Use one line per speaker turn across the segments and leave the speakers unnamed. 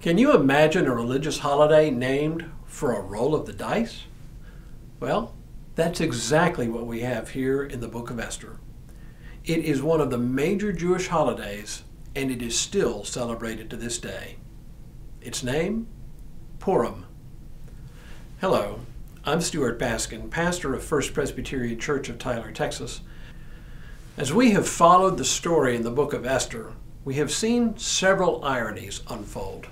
Can you imagine a religious holiday named for a roll of the dice? Well, that's exactly what we have here in the book of Esther. It is one of the major Jewish holidays, and it is still celebrated to this day. Its name? Purim. Hello, I'm Stuart Baskin, pastor of First Presbyterian Church of Tyler, Texas. As we have followed the story in the book of Esther, we have seen several ironies unfold.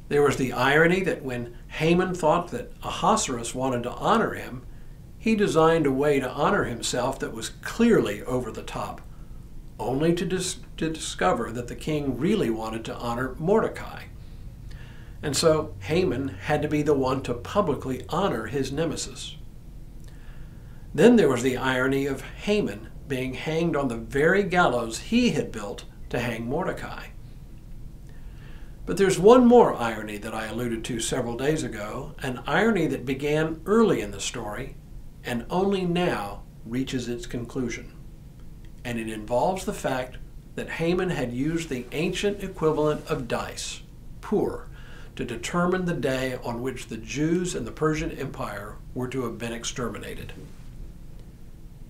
There was the irony that when Haman thought that Ahasuerus wanted to honor him, he designed a way to honor himself that was clearly over the top, only to discover that the king really wanted to honor Mordecai. And so Haman had to be the one to publicly honor his nemesis. Then there was the irony of Haman being hanged on the very gallows he had built to hang Mordecai. But there's one more irony that I alluded to several days ago, an irony that began early in the story and only now reaches its conclusion. And it involves the fact that Haman had used the ancient equivalent of dice, pur, to determine the day on which the Jews in the Persian Empire were to have been exterminated.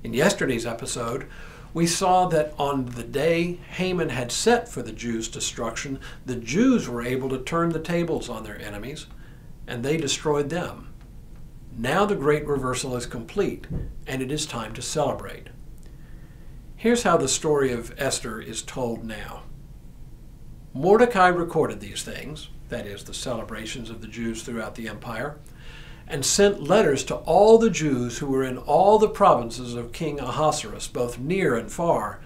In yesterday's episode, we saw that on the day Haman had set for the Jews' destruction, the Jews were able to turn the tables on their enemies, and they destroyed them. Now the great reversal is complete, and it is time to celebrate. Here's how the story of Esther is told now. Mordecai recorded these things, that is, the celebrations of the Jews throughout the empire, and sent letters to all the Jews who were in all the provinces of King Ahasuerus, both near and far,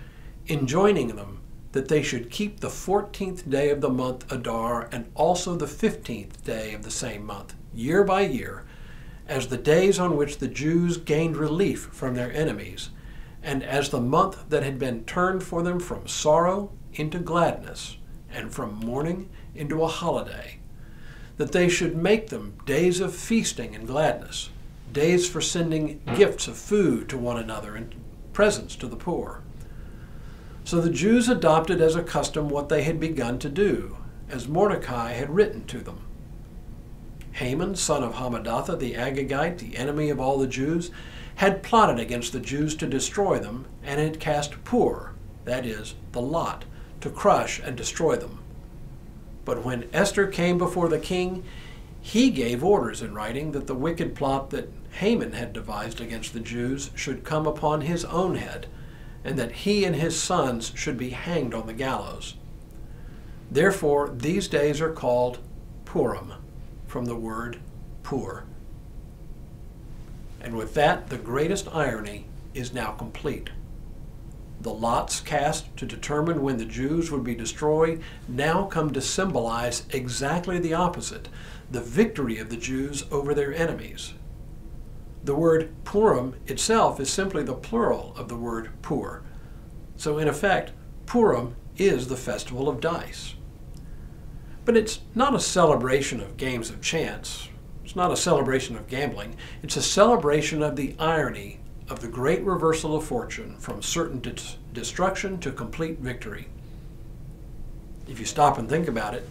enjoining them that they should keep the 14th day of the month Adar and also the 15th day of the same month, year by year, as the days on which the Jews gained relief from their enemies, and as the month that had been turned for them from sorrow into gladness, and from mourning into a holiday, that they should make them days of feasting and gladness, days for sending gifts of food to one another and presents to the poor. So the Jews adopted as a custom what they had begun to do, as Mordecai had written to them. Haman, son of Hammedatha the Agagite, the enemy of all the Jews, had plotted against the Jews to destroy them, and had cast pur, that is, the lot, to crush and destroy them. But when Esther came before the king, he gave orders in writing that the wicked plot that Haman had devised against the Jews should come upon his own head, and that he and his sons should be hanged on the gallows. Therefore, these days are called Purim, from the word pur. And with that, the greatest irony is now complete. The lots cast to determine when the Jews would be destroyed now come to symbolize exactly the opposite, the victory of the Jews over their enemies. The word Purim itself is simply the plural of the word pur. So in effect, Purim is the festival of dice. But it's not a celebration of games of chance. It's not a celebration of gambling. It's a celebration of the irony of the great reversal of fortune from certain destruction to complete victory. If you stop and think about it,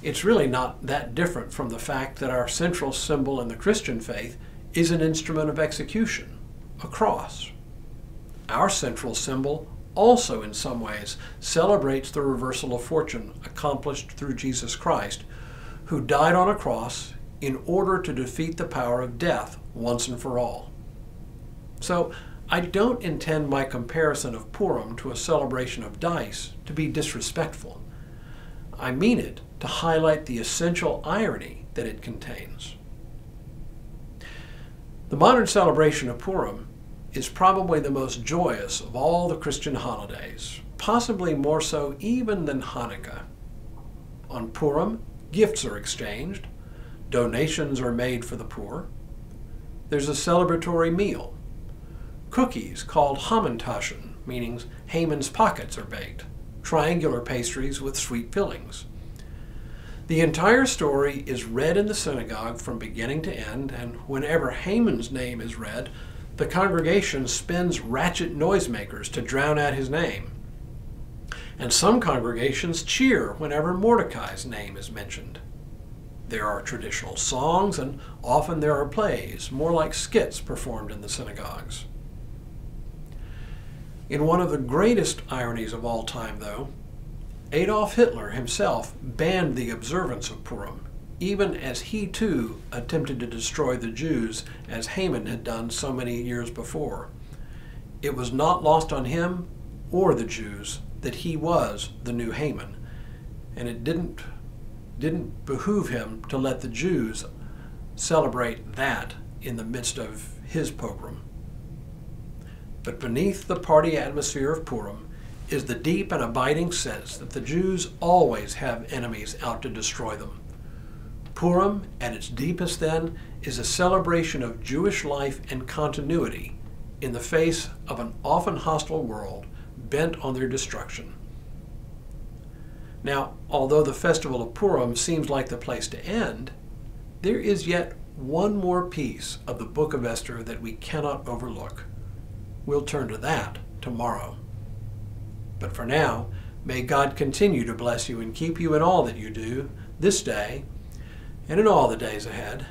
it's really not that different from the fact that our central symbol in the Christian faith is an instrument of execution, a cross. Our central symbol also in some ways celebrates the reversal of fortune accomplished through Jesus Christ, who died on a cross in order to defeat the power of death once and for all. So I don't intend my comparison of Purim to a celebration of dice to be disrespectful. I mean it to highlight the essential irony that it contains. The modern celebration of Purim is probably the most joyous of all the Christian holidays, possibly more so even than Hanukkah. On Purim, gifts are exchanged, donations are made for the poor, there's a celebratory meal. Cookies called Hamantaschen, meaning Haman's pockets, are baked, triangular pastries with sweet fillings. The entire story is read in the synagogue from beginning to end, and whenever Haman's name is read, the congregation spins ratchet noisemakers to drown out his name. And some congregations cheer whenever Mordecai's name is mentioned. There are traditional songs, and often there are plays, more like skits, performed in the synagogues. In one of the greatest ironies of all time, though, Adolf Hitler himself banned the observance of Purim, even as he too attempted to destroy the Jews as Haman had done so many years before. It was not lost on him or the Jews that he was the new Haman, and it didn't behoove him to let the Jews celebrate that in the midst of his pogrom. But beneath the party atmosphere of Purim is the deep and abiding sense that the Jews always have enemies out to destroy them. Purim, at its deepest then, is a celebration of Jewish life and continuity in the face of an often hostile world bent on their destruction. Now, although the festival of Purim seems like the place to end, there is yet one more piece of the book of Esther that we cannot overlook. We'll turn to that tomorrow. But for now, may God continue to bless you and keep you in all that you do this day and in all the days ahead.